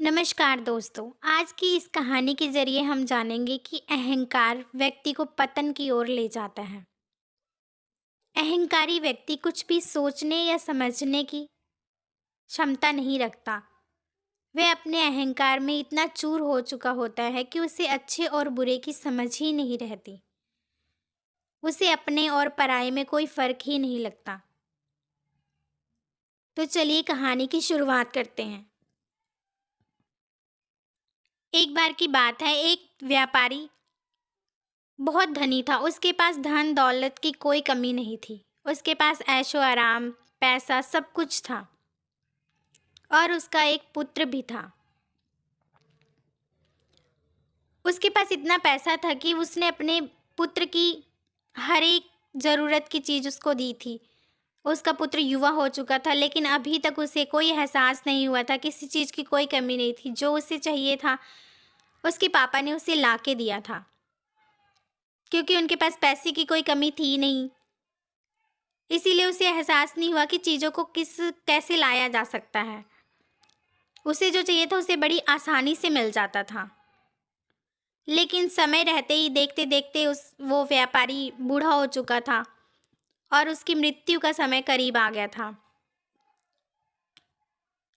नमस्कार दोस्तों। आज की इस कहानी के ज़रिए हम जानेंगे कि अहंकार व्यक्ति को पतन की ओर ले जाता है। अहंकारी व्यक्ति कुछ भी सोचने या समझने की क्षमता नहीं रखता। वह अपने अहंकार में इतना चूर हो चुका होता है कि उसे अच्छे और बुरे की समझ ही नहीं रहती। उसे अपने और पराये में कोई फ़र्क ही नहीं लगता। तो चलिए कहानी की शुरुआत करते हैं। एक बार की बात है, एक व्यापारी बहुत धनी था। उसके पास धन दौलत की कोई कमी नहीं थी। उसके पास ऐशो आराम, पैसा सब कुछ था और उसका एक पुत्र भी था। उसके पास इतना पैसा था कि उसने अपने पुत्र की हर एक ज़रूरत की चीज़ उसको दी थी। उसका पुत्र युवा हो चुका था, लेकिन अभी तक उसे कोई एहसास नहीं हुआ था, किसी चीज़ की कोई कमी नहीं थी। जो उसे चाहिए था, उसके पापा ने उसे ला के दिया था, क्योंकि उनके पास पैसे की कोई कमी थी ही नहीं। इसीलिए उसे एहसास नहीं हुआ कि चीज़ों को कैसे लाया जा सकता है। उसे जो चाहिए था उसे बड़ी आसानी से मिल जाता था। लेकिन समय रहते ही देखते-देखते वो व्यापारी बूढ़ा हो चुका था और उसकी मृत्यु का समय करीब आ गया था।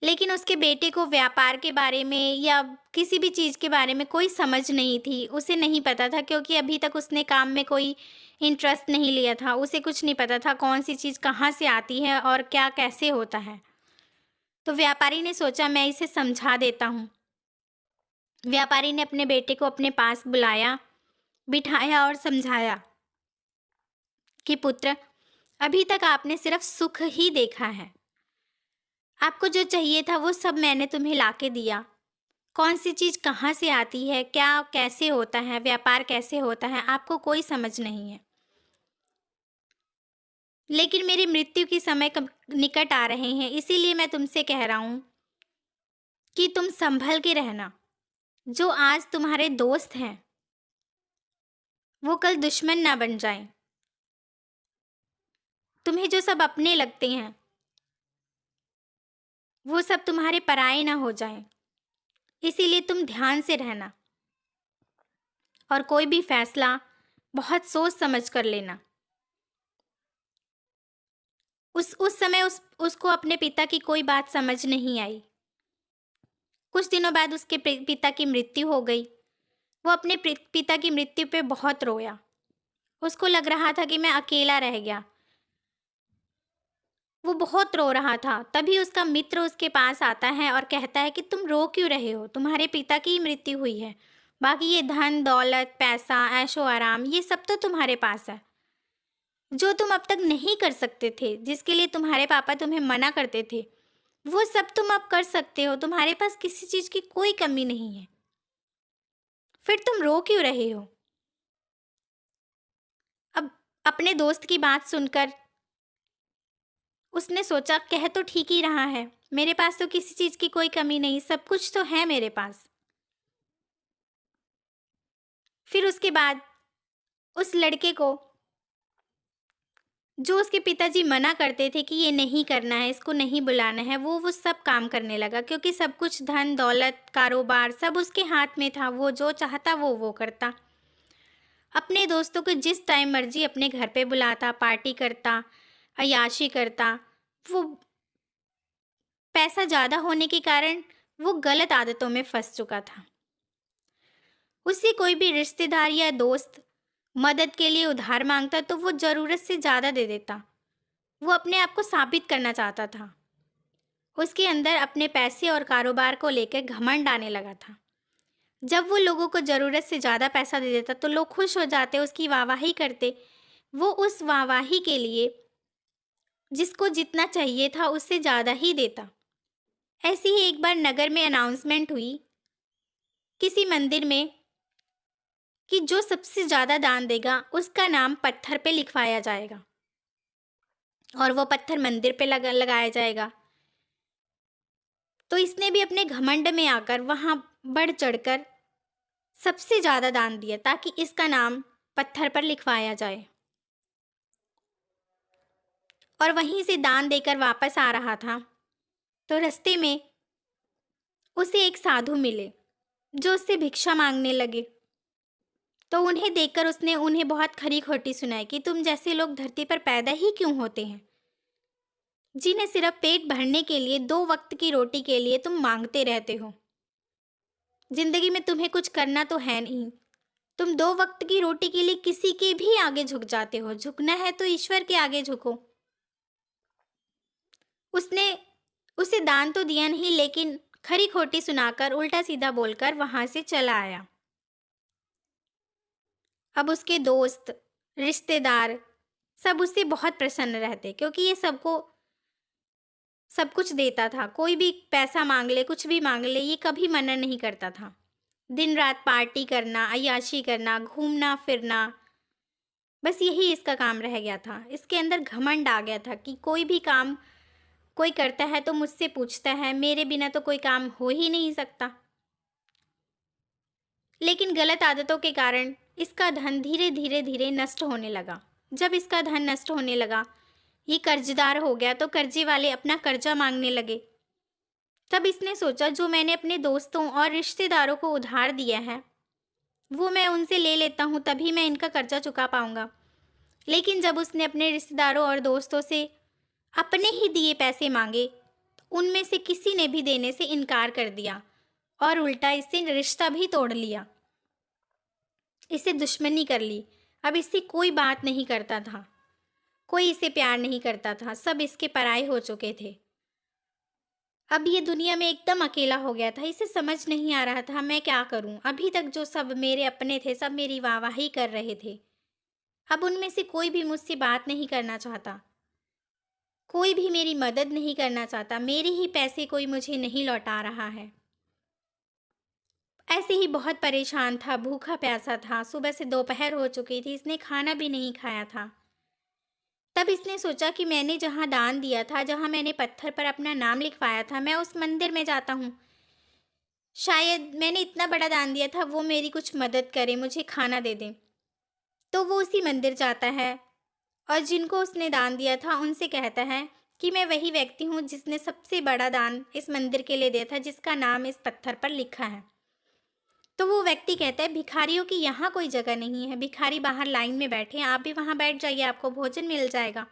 लेकिन उसके बेटे को व्यापार के बारे में या किसी भी चीज़ के बारे में कोई समझ नहीं थी। उसे नहीं पता था, क्योंकि अभी तक उसने काम में कोई इंटरेस्ट नहीं लिया था। उसे कुछ नहीं पता था कौन सी चीज़ कहाँ से आती है और क्या कैसे होता है। तो व्यापारी ने सोचा, मैं इसे समझा देता हूँ। व्यापारी ने अपने बेटे को अपने पास बुलाया, बिठाया और समझाया कि पुत्र, अभी तक आपने सिर्फ सुख ही देखा है। आपको जो चाहिए था वो सब मैंने तुम्हें लाके दिया। कौन सी चीज़ कहाँ से आती है, क्या कैसे होता है, व्यापार कैसे होता है, आपको कोई समझ नहीं है। लेकिन मेरी मृत्यु के समय निकट आ रहे हैं, इसीलिए मैं तुमसे कह रहा हूँ कि तुम संभल के रहना। जो आज तुम्हारे दोस्त हैं, वो कल दुश्मन ना बन जाएं। तुम्हें जो सब अपने लगते हैं, वो सब तुम्हारे पराये ना हो जाएं। इसीलिए तुम ध्यान से रहना और कोई भी फैसला बहुत सोच समझ कर लेना। उस समय उसको अपने पिता की कोई बात समझ नहीं आई। कुछ दिनों बाद उसके पिता की मृत्यु हो गई। वो अपने पिता की मृत्यु पे बहुत रोया। उसको लग रहा था कि मैं अकेला रह गया। वो बहुत रो रहा था। तभी उसका मित्र उसके पास आता है और कहता है कि तुम रो क्यों रहे हो? तुम्हारे पिता की ही मृत्यु हुई है। बाकी ये धन दौलत, पैसा, ऐशो आराम, ये सब तो तुम्हारे पास है। जो तुम अब तक नहीं कर सकते थे, जिसके लिए तुम्हारे पापा तुम्हें मना करते थे, वो सब तुम अब कर सकते हो। तुम्हारे पास किसी चीज़ की कोई कमी नहीं है। फिर तुम रो क्यों रहे हो? अब अपने दोस्त की बात सुनकर उसने सोचा, कह तो ठीक ही रहा है। मेरे पास तो किसी चीज़ की कोई कमी नहीं, सब कुछ तो है मेरे पास। फिर उसके बाद उस लड़के को, जो उसके पिताजी मना करते थे कि ये नहीं करना है, इसको नहीं बुलाना है, वो सब काम करने लगा, क्योंकि सब कुछ धन दौलत, कारोबार सब उसके हाथ में था। वो जो चाहता वो करता। अपने दोस्तों को जिस टाइम मर्जी अपने घर पे बुलाता, पार्टी करता, अय्याशी करता। वो पैसा ज़्यादा होने के कारण वो गलत आदतों में फंस चुका था। उससे कोई भी रिश्तेदार या दोस्त मदद के लिए उधार मांगता तो वो ज़रूरत से ज़्यादा दे देता। वो अपने आप को साबित करना चाहता था। उसके अंदर अपने पैसे और कारोबार को लेकर घमंड आने लगा था। जब वो लोगों को ज़रूरत से ज़्यादा पैसा दे देता तो लोग खुश हो जाते, उसकी वाहवाही करते। वो उस वाहवाही के लिए जिसको जितना चाहिए था उससे ज़्यादा ही देता। ऐसे ही एक बार नगर में अनाउंसमेंट हुई किसी मंदिर में कि जो सबसे ज़्यादा दान देगा उसका नाम पत्थर पे लिखवाया जाएगा और वो पत्थर मंदिर पे लगाया जाएगा। तो इसने भी अपने घमंड में आकर वहाँ बढ़ चढ़कर सबसे ज़्यादा दान दिया ताकि इसका नाम पत्थर पर लिखवाया जाए। और वहीं से दान देकर वापस आ रहा था तो रास्ते में उसे एक साधु मिले जो उससे भिक्षा मांगने लगे। तो उन्हें देखकर उसने उन्हें बहुत खरी खोटी सुनाई कि तुम जैसे लोग धरती पर पैदा ही क्यों होते हैं, जिन्हें सिर्फ पेट भरने के लिए, 2 वक्त की रोटी के लिए तुम मांगते रहते हो। जिंदगी में तुम्हें कुछ करना तो है नहीं, तुम 2 वक्त की रोटी के लिए किसी के भी आगे झुक जाते हो। झुकना है तो ईश्वर के आगे झुको। उसने उसे दान तो दिया नहीं, लेकिन खरी खोटी सुनाकर, उल्टा सीधा बोलकर वहां से चला आया। अब उसके दोस्त, रिश्तेदार सब उससे बहुत प्रसन्न रहते, क्योंकि ये सबको सब कुछ देता था। कोई भी पैसा मांग ले, कुछ भी मांग ले, ये कभी मना नहीं करता था। दिन रात पार्टी करना, अय्याशी करना, घूमना फिरना, बस यही इसका काम रह गया था। इसके अंदर घमंड आ गया था कि कोई भी काम कोई करता है तो मुझसे पूछता है, मेरे बिना तो कोई काम हो ही नहीं सकता। लेकिन गलत आदतों के कारण इसका धन धीरे धीरे धीरे नष्ट होने लगा। जब इसका धन नष्ट होने लगा, ये कर्जदार हो गया, तो कर्जे वाले अपना कर्जा मांगने लगे। तब इसने सोचा, जो मैंने अपने दोस्तों और रिश्तेदारों को उधार दिया है वो मैं उनसे ले लेता हूँ, तभी मैं इनका कर्जा चुका पाऊंगा। लेकिन जब उसने अपने रिश्तेदारों और दोस्तों से अपने ही दिए पैसे मांगे, तो उनमें से किसी ने भी देने से इनकार कर दिया और उल्टा इससे रिश्ता भी तोड़ लिया, इससे दुश्मनी कर ली। अब इससे कोई बात नहीं करता था, कोई इसे प्यार नहीं करता था, सब इसके पराये हो चुके थे। अब ये दुनिया में एकदम अकेला हो गया था। इसे समझ नहीं आ रहा था मैं क्या करूं। अभी तक जो सब मेरे अपने थे, सब मेरी वाहवाही कर रहे थे, अब उनमें से कोई भी मुझसे बात नहीं करना चाहता, कोई भी मेरी मदद नहीं करना चाहता, मेरे ही पैसे कोई मुझे नहीं लौटा रहा है। ऐसे ही बहुत परेशान था, भूखा प्यासा था, सुबह से दोपहर हो चुकी थी, इसने खाना भी नहीं खाया था। तब इसने सोचा कि मैंने जहाँ दान दिया था, जहाँ मैंने पत्थर पर अपना नाम लिखवाया था, मैं उस मंदिर में जाता हूँ। शायद मैंने इतना बड़ा दान दिया था, वो मेरी कुछ मदद करे, मुझे खाना दे दें। तो वो उसी मंदिर जाता है और जिनको उसने दान दिया था उनसे कहता है कि मैं वही व्यक्ति हूँ जिसने सबसे बड़ा दान इस मंदिर के लिए दिया था, जिसका नाम इस पत्थर पर लिखा है। तो वो व्यक्ति कहता है, भिखारियों की यहाँ कोई जगह नहीं है, भिखारी बाहर लाइन में बैठे हैं, आप भी वहाँ बैठ जाइए, आपको भोजन मिल जाएगा।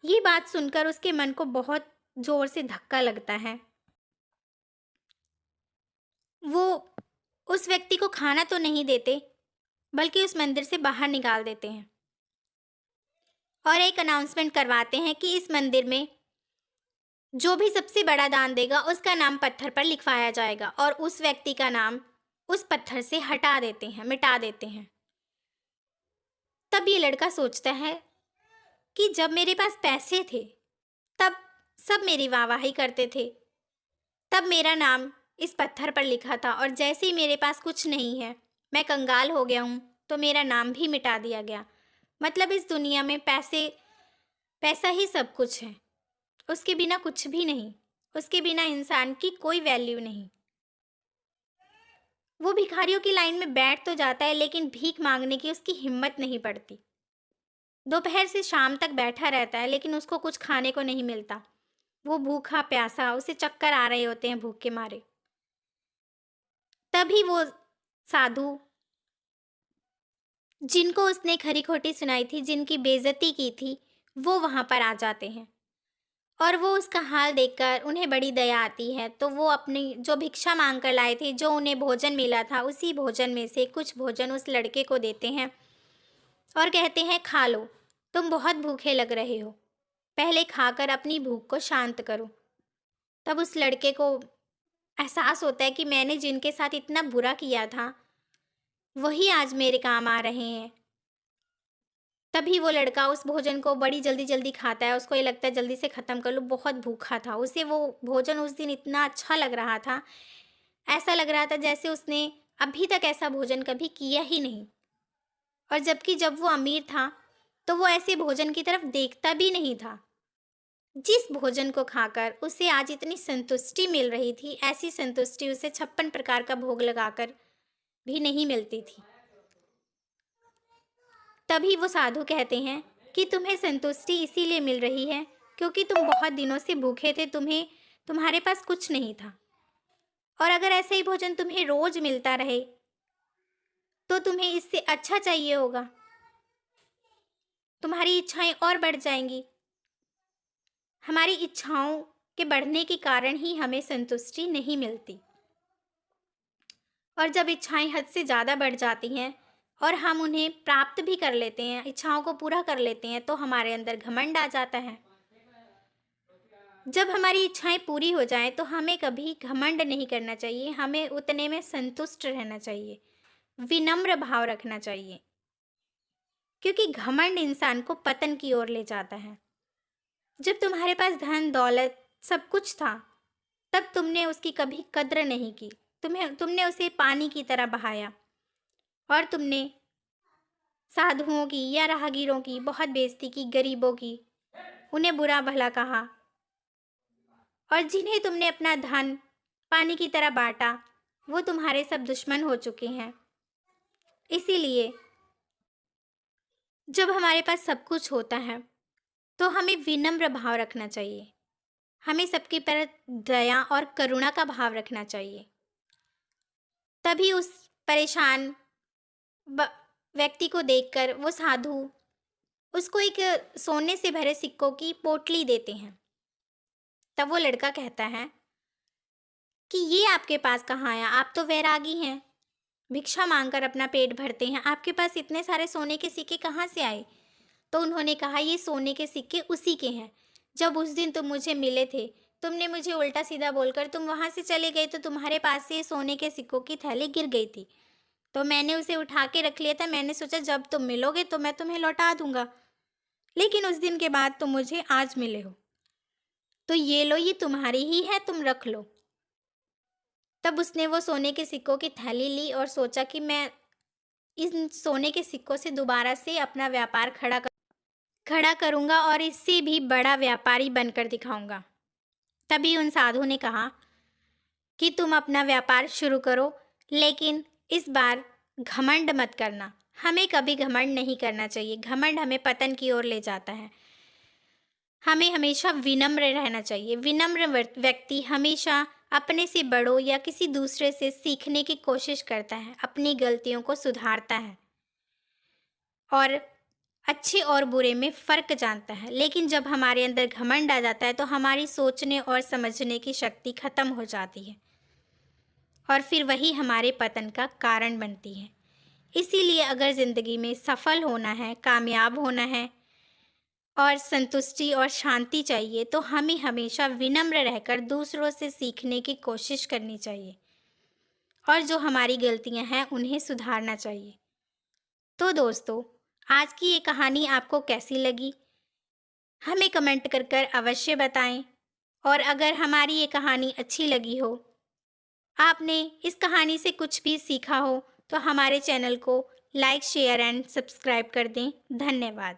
ये बात सुनकर उसके मन को बहुत जोर से धक्का लगता है। वो उस व्यक्ति को खाना तो नहीं देते, बल्कि उस मंदिर से बाहर निकाल देते हैं और एक अनाउंसमेंट करवाते हैं कि इस मंदिर में जो भी सबसे बड़ा दान देगा उसका नाम पत्थर पर लिखवाया जाएगा, और उस व्यक्ति का नाम उस पत्थर से हटा देते हैं, मिटा देते हैं। तब ये लड़का सोचता है कि जब मेरे पास पैसे थे तब सब मेरी वाहवाही करते थे, तब मेरा नाम इस पत्थर पर लिखा था, और जैसे ही मेरे पास कुछ नहीं है, मैं कंगाल हो गया हूँ, तो मेरा नाम भी मिटा दिया गया। मतलब इस दुनिया में पैसा ही सब कुछ है, उसके बिना कुछ भी नहीं, उसके बिना इंसान की कोई वैल्यू नहीं। वो भिखारियों की लाइन में बैठ तो जाता है, लेकिन भीख मांगने की उसकी हिम्मत नहीं पड़ती। दोपहर से शाम तक बैठा रहता है, लेकिन उसको कुछ खाने को नहीं मिलता। वो भूखा प्यासा, उसे चक्कर आ रहे होते हैं भूख के मारे। तभी वो साधु, जिनको उसने खरी खोटी सुनाई थी, जिनकी बेइज्जती की थी, वो वहां पर आ जाते हैं और वो उसका हाल देखकर उन्हें बड़ी दया आती है। तो वो अपनी जो भिक्षा मांग कर लाए थे, जो उन्हें भोजन मिला था, उसी भोजन में से कुछ भोजन उस लड़के को देते हैं और कहते हैं, खा लो, तुम बहुत भूखे लग रहे हो, पहले खाकर अपनी भूख को शांत करो। तब उस लड़के को एहसास होता है कि मैंने जिनके साथ इतना बुरा किया था वही आज मेरे काम आ रहे हैं। तभी वो लड़का उस भोजन को बड़ी जल्दी जल्दी खाता है, उसको ये लगता है जल्दी से ख़त्म कर लो, बहुत भूखा था। उसे वो भोजन उस दिन इतना अच्छा लग रहा था, ऐसा लग रहा था जैसे उसने अभी तक ऐसा भोजन कभी किया ही नहीं। और जबकि जब वो अमीर था तो वो ऐसे भोजन की तरफ देखता भी नहीं था। जिस भोजन को खाकर उसे आज इतनी संतुष्टि मिल रही थी, ऐसी संतुष्टि उसे 56 प्रकार का भोग लगाकर भी नहीं मिलती थी। तभी वो साधु कहते हैं कि तुम्हें संतुष्टि इसीलिए मिल रही है क्योंकि तुम बहुत दिनों से भूखे थे, तुम्हारे पास कुछ नहीं था। और अगर ऐसा ही भोजन तुम्हें रोज मिलता रहे तो तुम्हें इससे अच्छा चाहिए होगा, तुम्हारी इच्छाएं और बढ़ जाएंगी। हमारी इच्छाओं के बढ़ने के कारण ही हमें संतुष्टि नहीं मिलती, और जब इच्छाएं हद से ज़्यादा बढ़ जाती हैं और हम उन्हें प्राप्त भी कर लेते हैं, इच्छाओं को पूरा कर लेते हैं, तो हमारे अंदर घमंड आ जाता है। जब हमारी इच्छाएं पूरी हो जाएं तो हमें कभी घमंड नहीं करना चाहिए, हमें उतने में संतुष्ट रहना चाहिए, विनम्र भाव रखना चाहिए, क्योंकि घमंड इंसान को पतन की ओर ले जाता है। जब तुम्हारे पास धन दौलत सब कुछ था, तब तुमने उसकी कभी कद्र नहीं की, तुमने उसे पानी की तरह बहाया, और तुमने साधुओं की या राहगीरों की बहुत बेइज्जती की, गरीबों की, उन्हें बुरा भला कहा, और जिन्हें तुमने अपना धन पानी की तरह बांटा वो तुम्हारे सब दुश्मन हो चुके हैं। इसीलिए जब हमारे पास सब कुछ होता है तो हमें विनम्र भाव रखना चाहिए, हमें सबके पर दया और करुणा का भाव रखना चाहिए। तभी उस परेशान व्यक्ति को देखकर वो साधु उसको एक सोने से भरे सिक्कों की पोटली देते हैं। तब वो लड़का कहता है कि ये आपके पास कहाँ आया, आप तो वैरागी हैं, भिक्षा मांगकर अपना पेट भरते हैं, आपके पास इतने सारे सोने के सिक्के कहाँ से आए? तो उन्होंने कहा, ये सोने के सिक्के उसी के हैं, जब उस दिन तुम मुझे मिले थे, तुमने मुझे उल्टा सीधा बोलकर तुम वहाँ से चले गए, तो तुम्हारे पास से सोने के सिक्कों की थैली गिर गई थी, तो मैंने उसे उठा के रख लिया था। मैंने सोचा जब तुम मिलोगे तो मैं तुम्हें लौटा दूंगा, लेकिन उस दिन के बाद तुम मुझे आज मिले हो, तो ये लो, ये तुम्हारी ही है, तुम रख लो। तब उसने वो सोने के सिक्कों की थैली ली और सोचा कि मैं इन सोने के सिक्कों से दोबारा से अपना व्यापार खड़ा करूंगा और इससे भी बड़ा व्यापारी बनकर दिखाऊंगा। तभी उन साधु ने कहा कि तुम अपना व्यापार शुरू करो, लेकिन इस बार घमंड मत करना। हमें कभी घमंड नहीं करना चाहिए, घमंड हमें पतन की ओर ले जाता है। हमें हमेशा विनम्र रहना चाहिए। विनम्र व्यक्ति हमेशा अपने से बड़ों या किसी दूसरे से सीखने की कोशिश करता है, अपनी गलतियों को सुधारता है और अच्छे और बुरे में फ़र्क जानता है। लेकिन जब हमारे अंदर घमंड आ जाता है तो हमारी सोचने और समझने की शक्ति ख़त्म हो जाती है और फिर वही हमारे पतन का कारण बनती है। इसीलिए अगर ज़िंदगी में सफल होना है, कामयाब होना है और संतुष्टि और शांति चाहिए, तो हमें हमेशा विनम्र रहकर दूसरों से सीखने की कोशिश करनी चाहिए और जो हमारी गलतियां हैं उन्हें सुधारना चाहिए। तो दोस्तों, आज की ये कहानी आपको कैसी लगी हमें कमेंट कर अवश्य बताएं, और अगर हमारी ये कहानी अच्छी लगी हो, आपने इस कहानी से कुछ भी सीखा हो, तो हमारे चैनल को लाइक, शेयर एंड सब्सक्राइब कर दें। धन्यवाद।